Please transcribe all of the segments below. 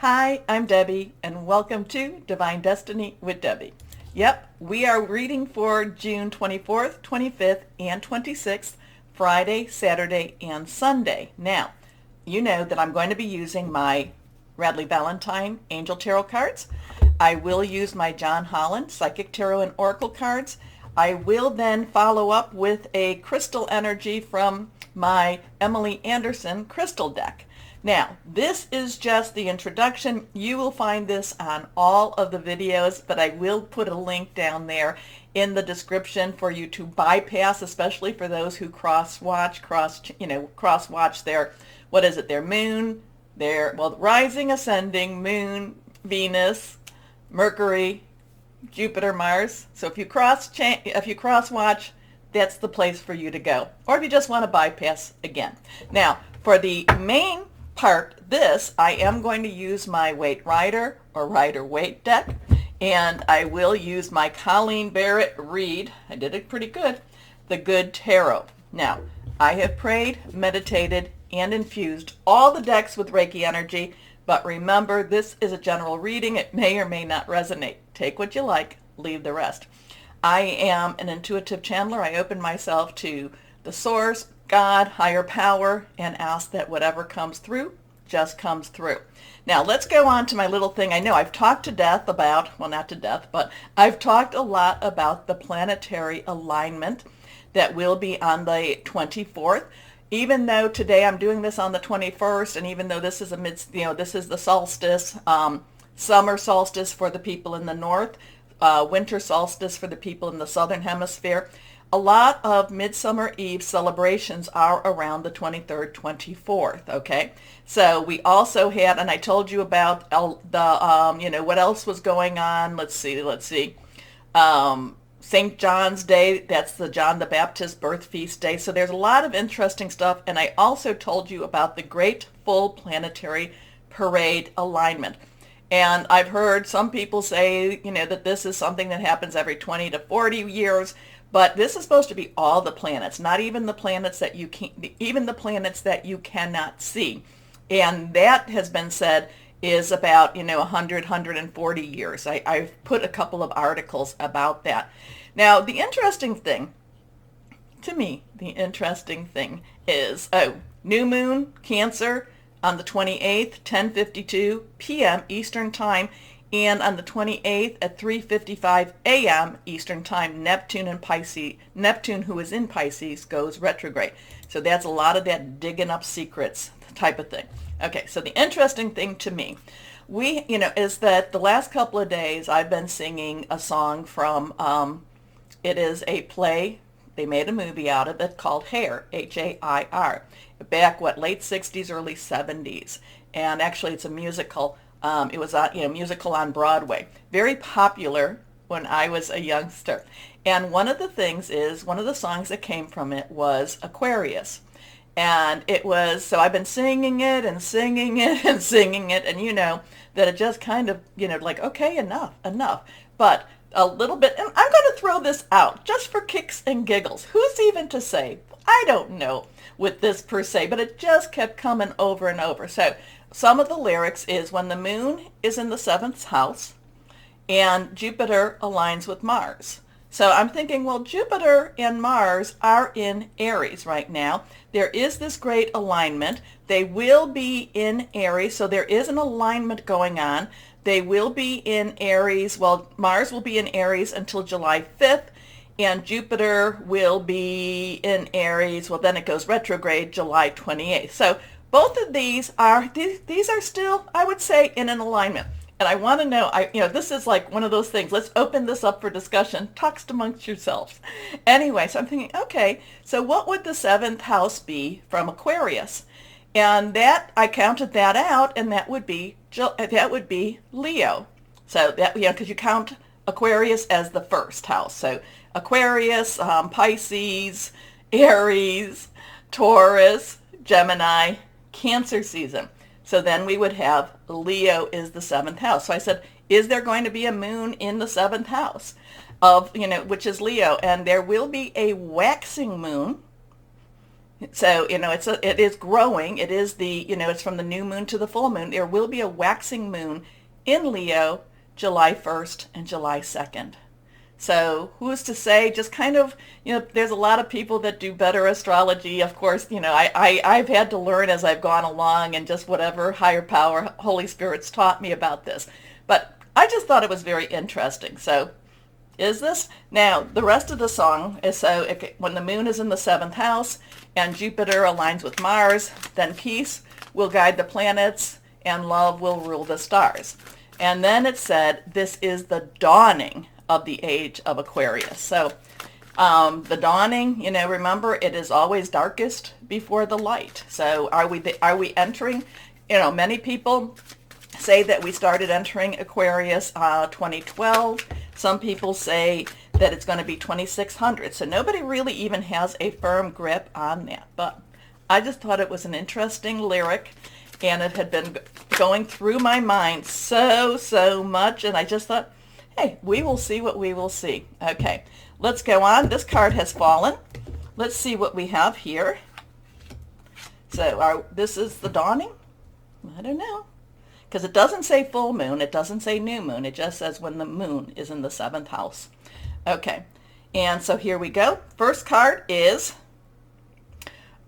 Hi, I'm Debbie, and welcome to Divine Destiny with Debbie. Yep, we are reading for June 24th, 25th, and 26th, Friday, Saturday, and Sunday. Now, you know that I'm going to be using my Radley Valentine Angel Tarot cards. I will use my John Holland Psychic Tarot and Oracle cards. I will then follow up with a crystal energy from my Emily Anderson crystal deck. Now, this is just the introduction. You will find this on all of the videos, but I will put a link down there in the description for you to bypass, especially for those who cross-watch their, their moon, their, rising, ascending, moon, Venus, Mercury, Jupiter, Mars. So if you cross-watch, that's the place for you to go. Or if you just want to bypass again. Now, for the main part, I am going to use my Waite Rider or Rider-Waite deck, and I will use my Colleen Barrett Reed. I did it pretty good. The Good Tarot. Now, I have prayed, meditated, and infused all the decks with Reiki energy, but remember, this is a general reading. It may or may not resonate. Take what you like, leave the rest. I am an intuitive channeler. I open myself to the source, God, higher power, and ask that whatever comes through just comes through. Now let's go on to my little thing. I know I've talked to death about, well, not to death, but I've talked a lot about the planetary alignment that will be on the 24th. Even though today I'm doing this on the 21st, and even though this is this is the solstice, summer solstice for the people in the north, winter solstice for the people in the southern hemisphere, a lot of Midsummer Eve celebrations are around the 23rd, 24th, okay? So we also had, and I told you about what else was going on. Let's see. St. John's Day, that's the John the Baptist birth feast day. So there's a lot of interesting stuff. And I also told you about the Great Full Planetary Parade Alignment. And I've heard some people say, that this is something that happens every 20 to 40 years. But this is supposed to be all the planets, not even the planets that even the planets that you cannot see. And that has been said is about, 100, 140 years. I've put a couple of articles about that. Now, the interesting thing is, new moon, Cancer, on the 28th, 10:52 p.m. Eastern Time. And on the 28th at 3:55 a.m. Eastern Time, Neptune, who is in Pisces, goes retrograde. So that's a lot of that digging up secrets type of thing. Okay, so the interesting thing to me, is that the last couple of days I've been singing a song from, it is a play, they made a movie out of it called Hair, Hair, back, late 60s, early 70s. And actually it's a musical. It was a musical on Broadway, very popular when I was a youngster. And one of the songs that came from it was Aquarius. And it was, so I've been singing it and singing it and singing it, and that it just kind of, okay, enough. But a little bit, and I'm going to throw this out just for kicks and giggles. Who's even to say? I don't know with this per se, but it just kept coming over and over. So some of the lyrics is when the moon is in the 7th house and Jupiter aligns with Mars. So I'm thinking, well, Jupiter and Mars are in Aries right now. There is this great alignment. They will be in Aries, so there is an alignment going on. They will be in Aries. Well, Mars will be in Aries until July 5th, and Jupiter will be in Aries. Well, then it goes retrograde July 28th. So both of these are still, I would say, in an alignment. And I want to know, this is like one of those things. Let's open this up for discussion. Talks amongst yourselves. Anyway, so I'm thinking, okay, so what would the 7th house be from Aquarius? And that, I counted that out, and that would be Leo. So that, because you count Aquarius as the 1st house. So Aquarius, Pisces, Aries, Taurus, Gemini, Cancer season. So then we would have Leo is the 7th house. So I said, is there going to be a moon in the 7th house which is Leo? And there will be a waxing moon So, it is growing. It is it's from the new moon to the full moon. There will be a waxing moon in Leo July 1st and July 2nd. So who's to say, just kind of, there's a lot of people that do better astrology. Of course, I've had to learn as I've gone along and just whatever higher power, Holy Spirit's taught me about this. But I just thought it was very interesting. So is this? Now, the rest of the song is when the moon is in the 7th house and Jupiter aligns with Mars, then peace will guide the planets and love will rule the stars. And then it said, this is the dawning of the age of Aquarius. So the dawning, remember, it is always darkest before the light. So are we entering, many people say that we started entering Aquarius 2012. Some people say that it's going to be 2600. So nobody really even has a firm grip on that. But I just thought it was an interesting lyric, and it had been going through my mind so much, and I just thought, hey, we will see what we will see. Okay, let's go on. This card has fallen. Let's see what we have here. So this is the dawning? I don't know. Because it doesn't say full moon. It doesn't say new moon. It just says when the moon is in the 7th house. Okay, and so here we go. First card is,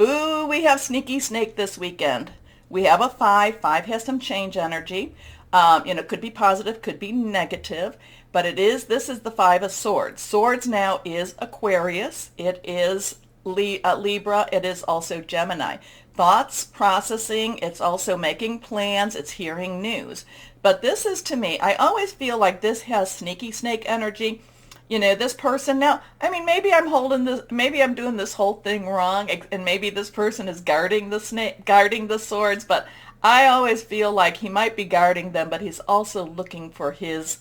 ooh, we have Sneaky Snake this weekend. We have a 5. 5 has some change energy. Could be positive, could be negative, but this is the 5 of Swords. Swords now is Aquarius. It is Libra. It is also Gemini. Thoughts, processing. It's also making plans. It's hearing news. But this is, to me, I always feel like this has Sneaky Snake energy. This person now, maybe I'm doing this whole thing wrong, and maybe this person is guarding the swords, but I always feel like he might be guarding them, but he's also looking for his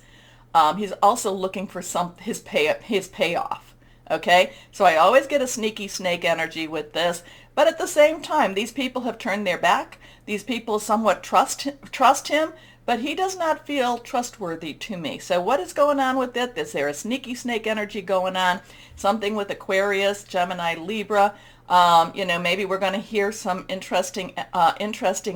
payoff. Okay, so I always get a Sneaky Snake energy with this, but at the same time, these people have turned their back. These people somewhat trust him, but he does not feel trustworthy to me. So what is going on with it? Is there a Sneaky Snake energy going on? Something with Aquarius, Gemini, Libra. Maybe we're going to hear some interesting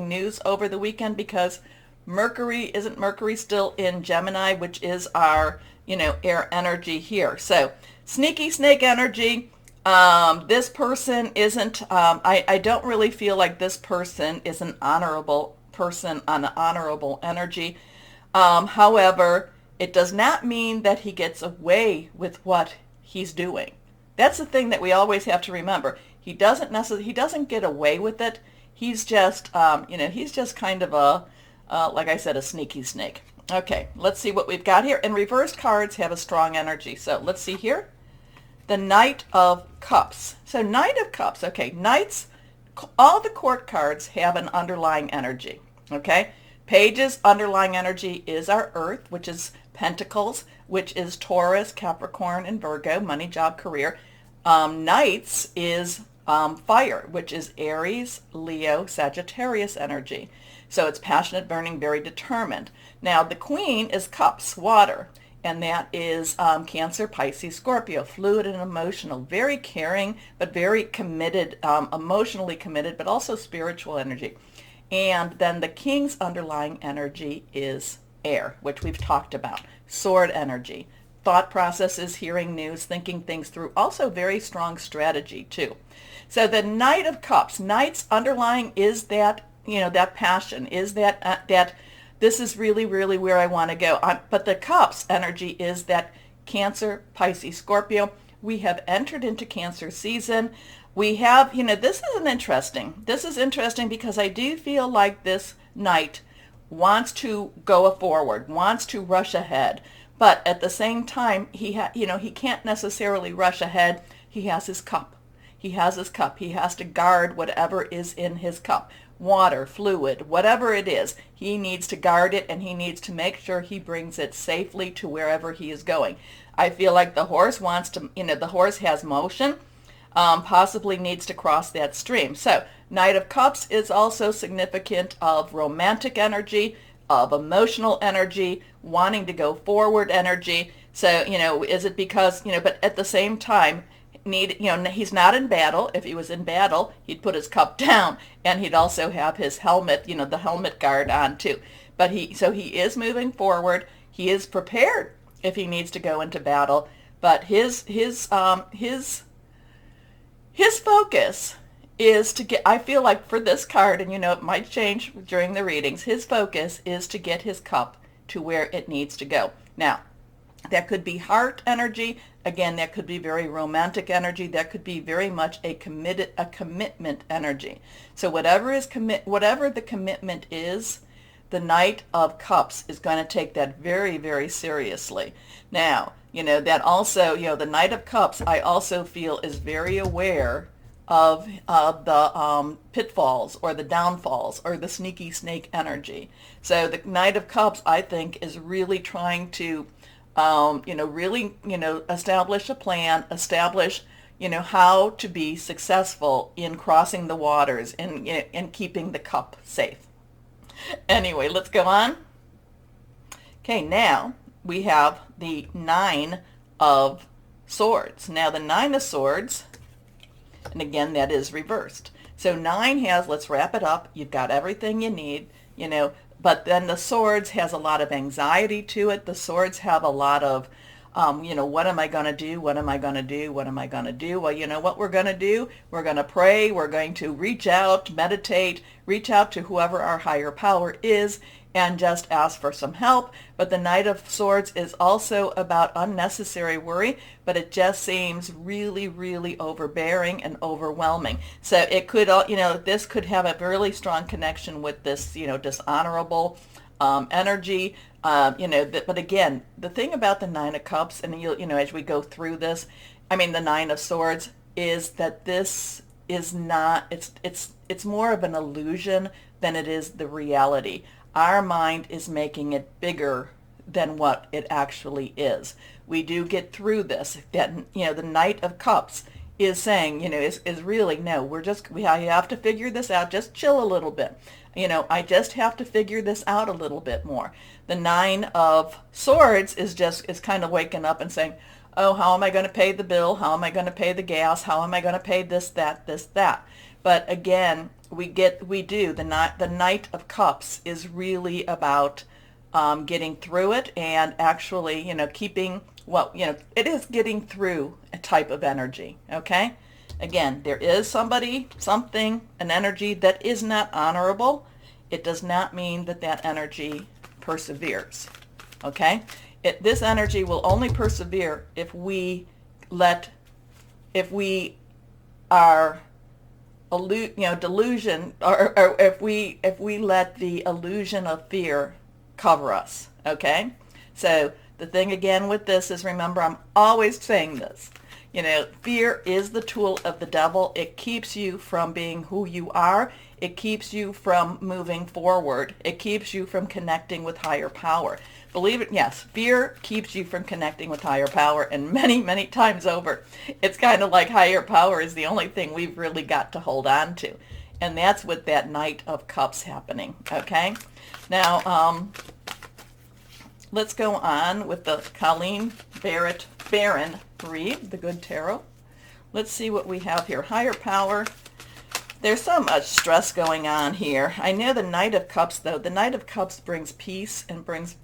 news over the weekend, because isn't Mercury still in Gemini, which is our, air energy here. So Sneaky Snake energy. This person isn't, I don't really feel like this person is an honorable person on an honorable energy. However, it does not mean that he gets away with what he's doing. That's the thing that we always have to remember. He doesn't get away with it. He's just, he's just kind of like I said, a sneaky snake. Okay, let's see what we've got here. And reversed cards have a strong energy. So let's see here. The Knight of Cups. So Knight of Cups. Okay, Knights, all the court cards have an underlying energy. Okay, Pages underlying energy is our Earth, which is Pentacles, which is Taurus, Capricorn, and Virgo, money, job, career. Knights is fire, which is Aries, Leo, Sagittarius energy. So it's passionate, burning, very determined. Now the Queen is Cups, water, and that is Cancer, Pisces, Scorpio, fluid and emotional, very caring, but very committed, emotionally committed, but also spiritual energy. And then the King's underlying energy is air, which we've talked about. Sword energy, thought processes, hearing news, thinking things through, also very strong strategy too. So the Knight of Cups, Knight's underlying is that, that passion, is that this is really, really where I want to go. But the Cups energy is that Cancer, Pisces, Scorpio. We have entered into Cancer season. We have, this is interesting because I do feel like this Knight wants to go forward, wants to rush ahead. But at the same time, he can't necessarily rush ahead. He has his cup. He has his cup. He has to guard whatever is in his cup. Water, fluid, whatever it is, he needs to guard it, and he needs to make sure he brings it safely to wherever he is going. I feel like the horse wants to, the horse has motion, possibly needs to cross that stream. So Knight of Cups is also significant of romantic energy, of emotional energy, wanting to go forward energy. So, is it because, but at the same time, need, he's not in battle. If he was in battle, he'd put his cup down, and he'd also have his helmet, the helmet guard on too. But so he is moving forward. He is prepared if he needs to go into battle. But his focus is to get, I feel like for this card, and it might change during the readings, his focus is to get his cup to where it needs to go. Now, that could be heart energy. Again, that could be very romantic energy. That could be very much a commitment energy. So whatever the commitment is, the Knight of Cups is going to take that very, very seriously. Now, that also, the Knight of Cups, I also feel is very aware of the pitfalls or the downfalls or the sneaky snake energy. So the Knight of Cups, I think, is really trying to, establish a plan, establish, how to be successful in crossing the waters and keeping the cup safe. Anyway, let's go on. Okay, now we have the Nine of Swords. Now the Nine of Swords, and again, that is reversed. So 9 has, let's wrap it up, you've got everything you need, but then the Swords has a lot of anxiety to it. The Swords have a lot of, what am I going to do? What am I going to do? What am I going to do? Well, you know what we're going to do? We're going to pray. We're going to reach out, meditate, reach out to whoever our higher power is, and just ask for some help. But the Knight of Swords is also about unnecessary worry, but it just seems really, really overbearing and overwhelming. So it could, this could have a really strong connection with this, dishonorable energy. But again, the thing about the Nine of Cups, and as we go through this, the Nine of Swords, is that this is not, it's more of an illusion than it is the reality. Our mind is making it bigger than what it actually is. We do get through this. That, the Knight of Cups is saying, is really, no, we have to figure this out. Just chill a little bit. I just have to figure this out a little bit more. The Nine of Swords is kind of waking up and saying, oh, how am I going to pay the bill? How am I going to pay the gas? How am I going to pay this, that? But again, the Knight of Cups is really about getting through it and actually, keeping, it is getting through a type of energy, okay? Again, there is something, an energy that is not honorable. It does not mean that energy perseveres, okay? This energy will only persevere if we are delusion, or if we let the illusion of fear cover us, okay? So the thing again with this is, remember, I'm always saying this, fear is the tool of the devil. It keeps you from being who you are. It keeps you from moving forward. It keeps you from connecting with higher power. Believe it, yes, fear keeps you from connecting with higher power, and many, many times over, it's kind of like higher power is the only thing we've really got to hold on to. And that's with that Knight of Cups happening, okay? Now, let's go on with the Colleen Barron read, the Good Tarot. Let's see what we have here. Higher power. There's so much stress going on here. I know the Knight of Cups, though. The Knight of Cups brings peace and brings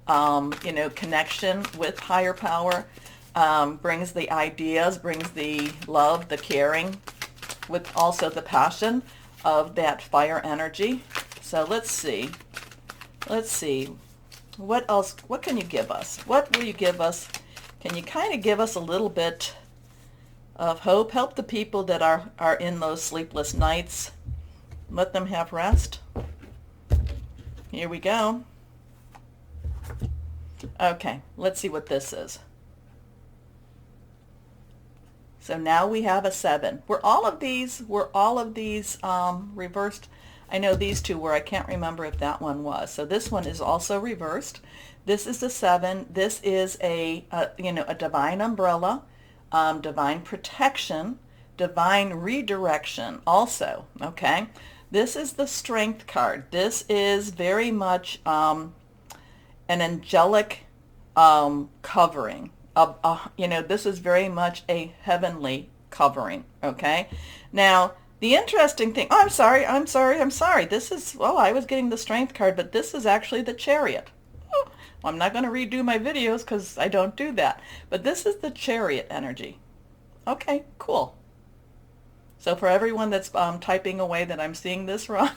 connection with higher power. Brings the ideas, brings the love, the caring, with also the passion of that fire energy. So let's see. What else? What can you give us? What will you give us? Can you kind of give us a little bit of hope? Help the people that are in those sleepless nights. Let them have rest. Here we go. Okay, let's see what this is. So now we have a 7. Were all of these reversed? I know these two were. I can't remember if that one was. So this one is also reversed. This is the 7. This is a divine umbrella, divine protection, divine redirection also, okay? This is the Strength card. This is very much an angelic covering, this is very much a heavenly covering, okay? Now, the interesting thing, oh, I'm sorry. This is, oh, I was getting the Strength card, but this is actually the Chariot. Oh, I'm not going to redo my videos because I don't do that. But this is the Chariot energy. Okay, cool. So for everyone that's typing away that I'm seeing this wrong,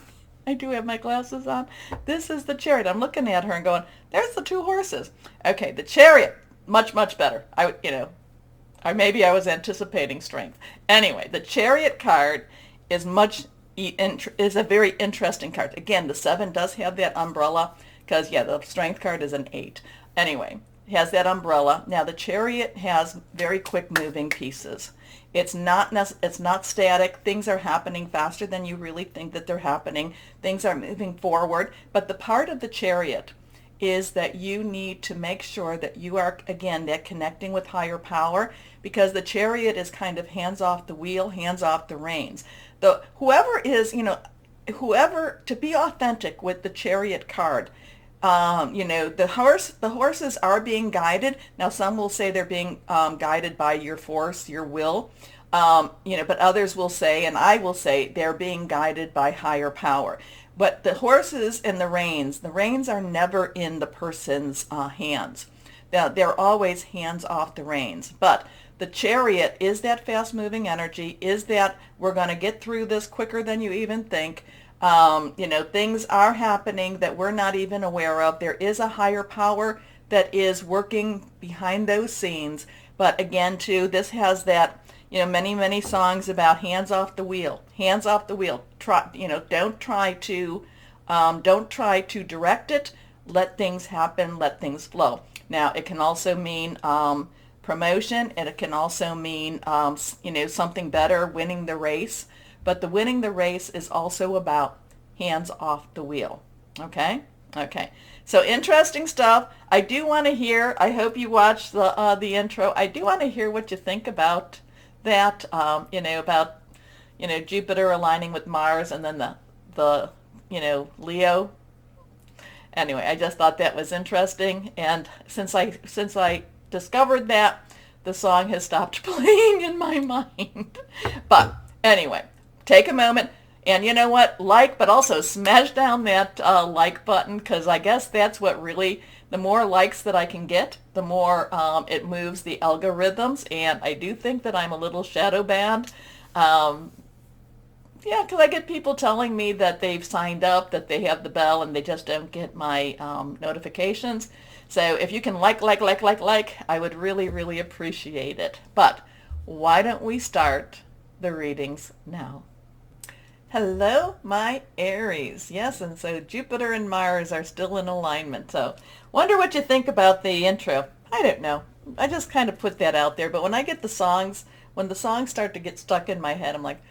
I do have my glasses on. This is the Chariot. I'm looking at her and going, there's the two horses. Okay, the Chariot, much, much better. Or maybe I was anticipating Strength. Anyway, the Chariot card is is a very interesting card. Again, the 7 does have that umbrella because, yeah, the Strength card is an 8. Anyway, it has that umbrella. Now, the Chariot has very quick moving pieces. It's not static. Things are happening faster than you really think that they're happening. Things are moving forward. But the part of the Chariot is that you need to make sure that you are, again, that connecting with higher power, because the Chariot is kind of hands off the wheel, hands off the reins. Whoever, to be authentic with the Chariot card, the horses are being guided. Now, some will say they're being guided by your force, your will, but others will say, and I will say, they're being guided by higher power. But the horses and the reins are never in the person's hands. They're always hands off the reins. But the Chariot is that fast-moving energy, is that we're going to get through this quicker than you even think. Things are happening that we're not even aware of. There is a higher power that is working behind those scenes. But again, too, this has that, many, many songs about hands off the wheel, hands off the wheel. Don't try to direct it. Let things happen. Let things flow. Now, it can also mean promotion, and it can also mean, something better, winning the race. But the winning the race is also about hands off the wheel. Okay? Okay. So interesting stuff. I do want to hear, I hope you watched the intro. I do want to hear what you think about that, about Jupiter aligning with Mars, and then the Leo. Anyway, I just thought that was interesting, and since I discovered that, the song has stopped playing in my mind. But anyway, take a moment, and you know what? Like, but also smash down that like button, because I guess that's what really, the more likes that I can get, the more it moves the algorithms, and I do think that I'm a little shadow banned. Yeah, because I get people telling me that they've signed up, that they have the bell, and they just don't get my notifications. So if you can like, I would really, really appreciate it. But why don't we start the readings now? Hello, my Aries. Yes, and so Jupiter and Mars are still in alignment. So wonder what you think about the intro. I don't know. I just kind of put that out there. But when I get the songs, when the songs start to get stuck in my head, I'm like,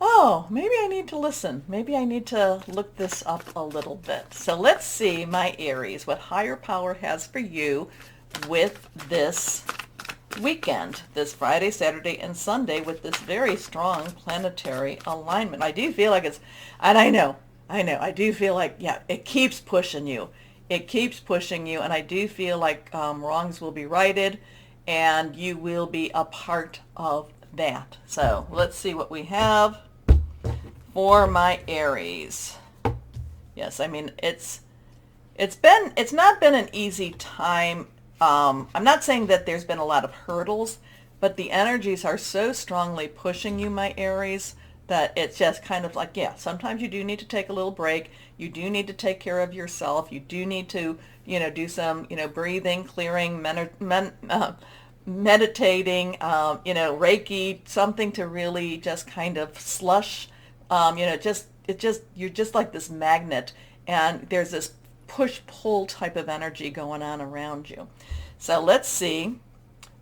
oh, maybe I need to listen. Maybe I need to look this up a little bit. So let's see, my Aries, what higher power has for you with this weekend, this Friday, Saturday, and Sunday, with this very strong planetary alignment. I do feel like it's, and I do feel like, yeah, it keeps pushing you. It keeps pushing you, and I do feel like wrongs will be righted, and you will be a part of that. So let's see what we have for my Aries. Yes, I mean, it's not been an easy time. I'm not saying that there's been a lot of hurdles, but the energies are so strongly pushing you, my Aries, that it's just kind of like, yeah, sometimes you do need to take a little break. You do need to take care of yourself. You do need to, do some, breathing, clearing, meditating, Reiki, something to really just kind of slush, you're just like this magnet, and there's this push-pull type of energy going on around you. So let's see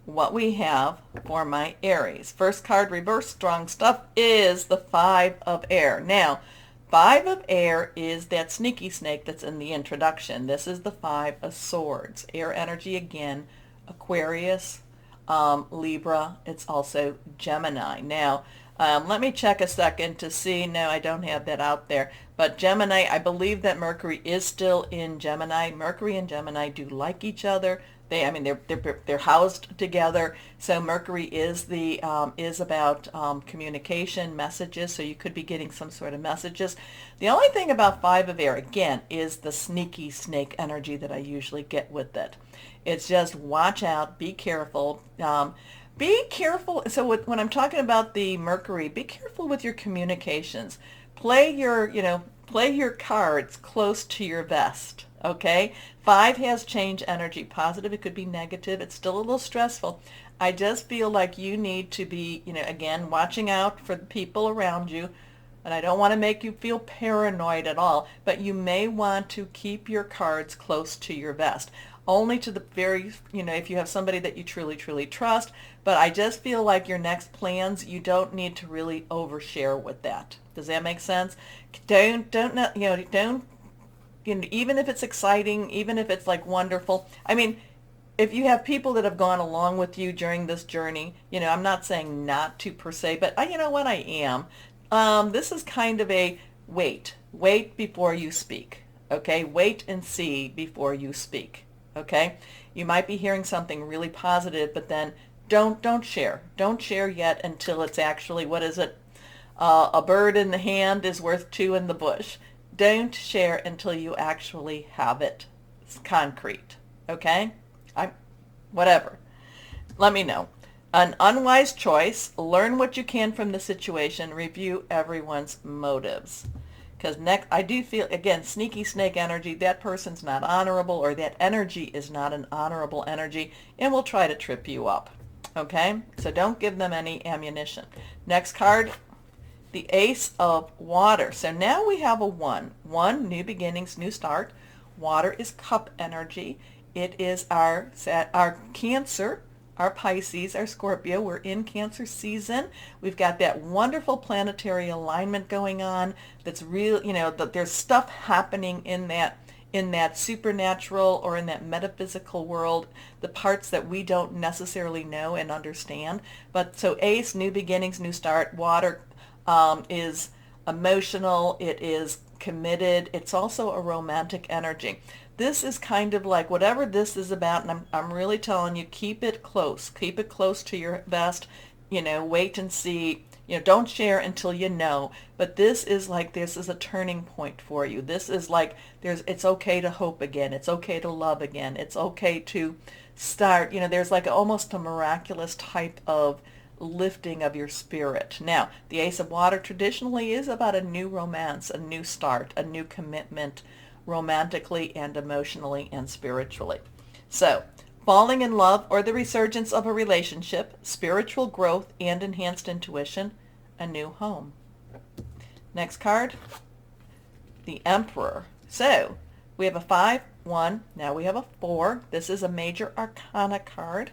what we have for my Aries. First card, reverse strong stuff, is the 5 of Air. Now, 5 of Air is that sneaky snake that's in the introduction. This is the 5 of Swords. Air energy again, Aquarius, Libra. It's also Gemini. Now, let me check a second to see. No, I don't have that out there. But Gemini, I believe that Mercury is still in Gemini. Mercury and Gemini do like each other. They're housed together. So Mercury is about communication, messages. So you could be getting some sort of messages. The only thing about Five of Air, again, is the sneaky snake energy that I usually get with it. It's just watch out, be careful. Be careful. So when I'm talking about the Mercury, be careful with your communications. Play your cards close to your vest. Okay? Five has change energy. Positive, it could be negative. It's still a little stressful. I just feel like you need to be, again, watching out for the people around you. And I don't want to make you feel paranoid at all, but you may want to keep your cards close to your vest. Only to the very, if you have somebody that you truly, truly trust. But I just feel like your next plans, you don't need to really overshare with that. Does that make sense? Don't, even if it's exciting, even if it's like wonderful. I mean, if you have people that have gone along with you during this journey, I'm not saying not to per se, but you know what, I am. This is kind of a wait before you speak. Okay, wait and see before you speak. Okay, you might be hearing something really positive, but then don't share. Don't share yet until it's actually, what is it? A bird in the hand is worth two in the bush. Don't share until you actually have it. It's concrete. Okay? Whatever. Let me know. An unwise choice. Learn what you can from the situation. Review everyone's motives. Because next, I do feel, again, sneaky snake energy, that person's not honorable, or that energy is not an honorable energy, and will try to trip you up. Okay? So don't give them any ammunition. Next card, the Ace of Water. So now we have a 1. 1, new beginnings, new start. Water is cup energy. It is our Cancer, our Pisces, our Scorpio. We're in Cancer season. We've got that wonderful planetary alignment going on. That's real, that there's stuff happening in that supernatural or in that metaphysical world, the parts that we don't necessarily know and understand. But so Ace, new beginnings, new start. Water is emotional. It is committed. It's also a romantic energy. This is kind of like whatever this is about, and I'm really telling you, keep it close. Keep it close to your vest. Wait and see. Don't share until you know. But this is a turning point for you. This is like it's okay to hope again. It's okay to love again. It's okay to start. There's like almost a miraculous type of lifting of your spirit. Now, the Ace of Water traditionally is about a new romance, a new start, a new commitment, romantically and emotionally and spiritually. So, falling in love or the resurgence of a relationship, spiritual growth and enhanced intuition, a new home. Next card, the Emperor. So, we have a 5, 1, now we have a 4. This is a major arcana card.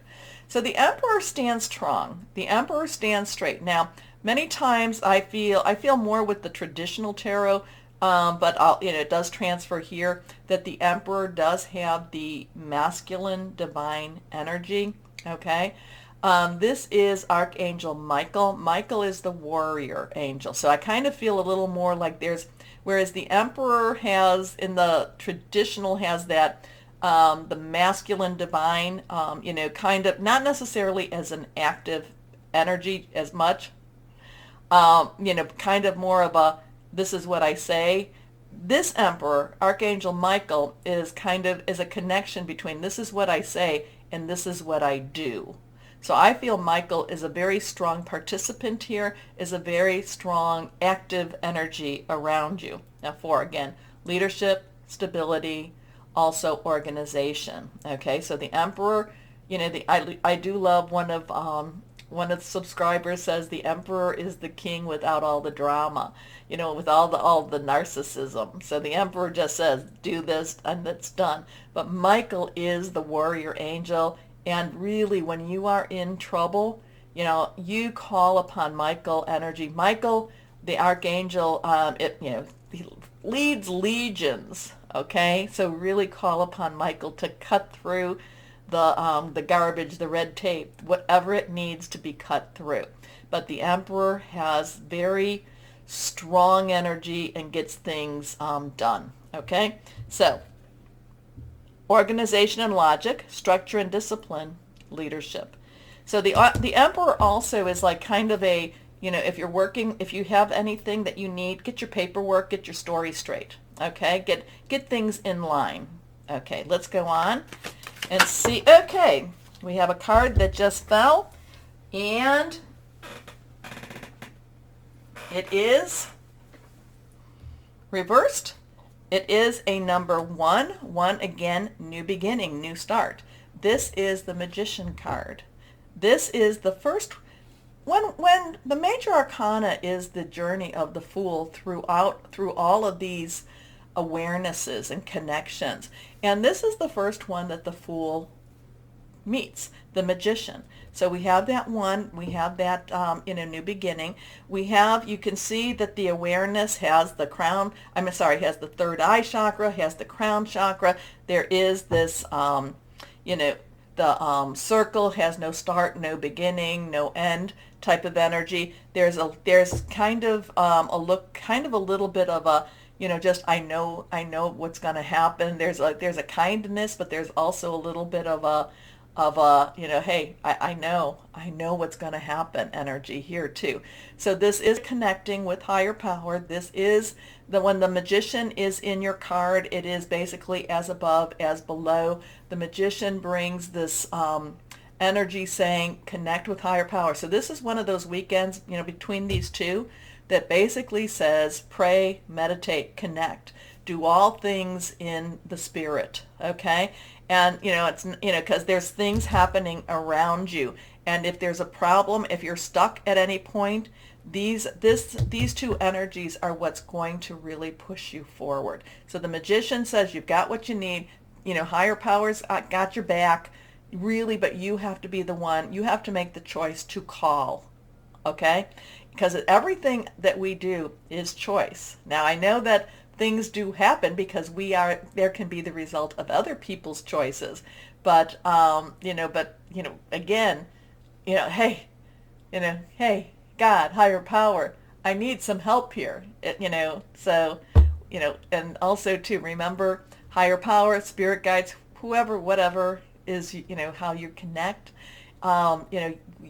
So the Emperor stands strong. The Emperor stands straight. Now, many times I feel more with the traditional tarot, but it does transfer here that the Emperor does have the masculine divine energy. Okay, this is Archangel Michael. Michael is the warrior angel. So I kind of feel a little more like whereas the Emperor has in the traditional has that the masculine divine, kind of not necessarily as an active energy as much, kind of more of a this is what I say. This Emperor, Archangel Michael, is a connection between this is what I say and this is what I do. So I feel Michael is a very strong participant here, is a very strong active energy around you. Now 4, again, leadership, stability, also organization. Okay, so the Emperor, I do love one of the subscribers says the Emperor is the king without all the drama, with all the narcissism. So the Emperor just says, do this and it's done. But Michael is the warrior angel, and really when you are in trouble, you call upon Michael energy. Michael, the archangel, he leads legions. Okay, so really call upon Michael to cut through the garbage, the red tape, whatever it needs to be cut through. But the Emperor has very strong energy and gets things done. Okay, so organization and logic, structure and discipline, leadership. So the emperor also is like kind of a, if you're working, if you have anything that you need, get your paperwork, get your story straight. Okay, get things in line. Okay, let's go on and see. Okay, we have a card that just fell, and it is reversed. It is a number 1. 1 again, new beginning, new start. This is the Magician card. This is the first, when the major arcana is the journey of the Fool through all of these awarenesses and connections. And this is the first one that the Fool meets, the Magician. So we have that one, we have that in a new beginning. We have, you can see that the awareness has the crown, has the third eye chakra, has the crown chakra. There is this, the circle has no start, no beginning, no end type of energy. There's kind of a little bit of a, just I know what's going to happen. There's a kindness, but there's also a little bit of a hey, I know what's going to happen energy here too. So this is connecting with higher power. This is when the Magician is in your card, it is basically as above, as below. The Magician brings this energy saying connect with higher power. So this is one of those weekends, between these two, that basically says pray, meditate, connect. Do all things in the spirit, okay? And, it's, because there's things happening around you. And if there's a problem, if you're stuck at any point, these two energies are what's going to really push you forward. So the Magician says you've got what you need, higher powers got your back, really, but you have to be the one, you have to make the choice to call, okay? Because everything that we do is choice. Now, I know that things do happen because there can be the result of other people's choices, but again, hey, God, higher power, I need some help here, so, and also to remember higher power, spirit guides, whoever, whatever is, how you connect,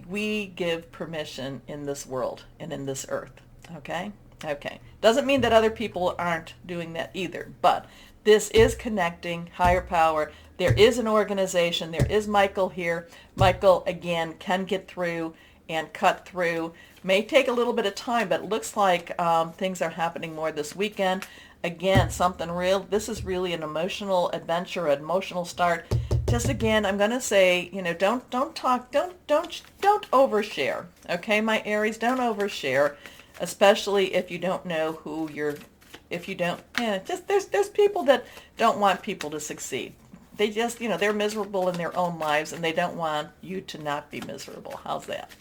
we give permission in this world and in this earth, okay? Okay. Doesn't mean that other people aren't doing that either, but this is connecting higher power. There is an organization. There is Michael here. Michael, again, can get through and cut through. May take a little bit of time, but it looks like things are happening more this weekend. Again, something real. This is really an emotional adventure, an emotional start. Just again, I'm going to say, don't overshare. Okay, my Aries, don't overshare. Especially if you don't know who there's people that don't want people to succeed. They just, they're miserable in their own lives and they don't want you to not be miserable. How's that?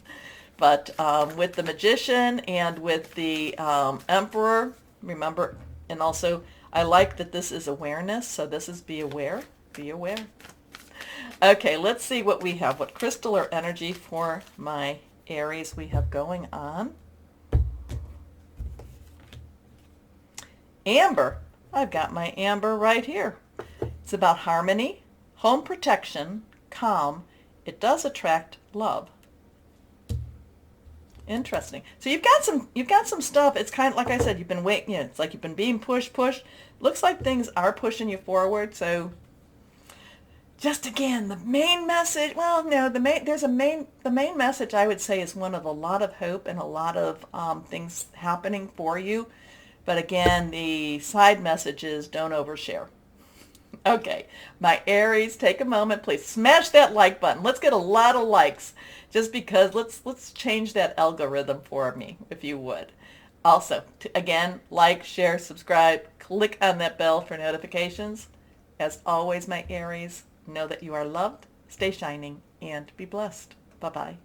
But with the Magician and with the Emperor, remember, and also I like that this is awareness. So this is be aware, be aware. Okay, let's see what we have. What crystal or energy for my Aries we have going on. Amber. I've got my amber right here. It's about harmony, home protection, calm. It does attract love. Interesting. So you've got some stuff. It's kind of like I said, you've been waiting, it's like you've been being pushed. Looks like things are pushing you forward. So just again, the main message, the main message I would say is one of a lot of hope and a lot of things happening for you. But again, the side message is don't overshare. Okay, my Aries, take a moment, please smash that like button. Let's get a lot of likes, just because let's change that algorithm for me, if you would. Also, again, like, share, subscribe, click on that bell for notifications. As always, my Aries, know that you are loved, stay shining, and be blessed. Bye-bye.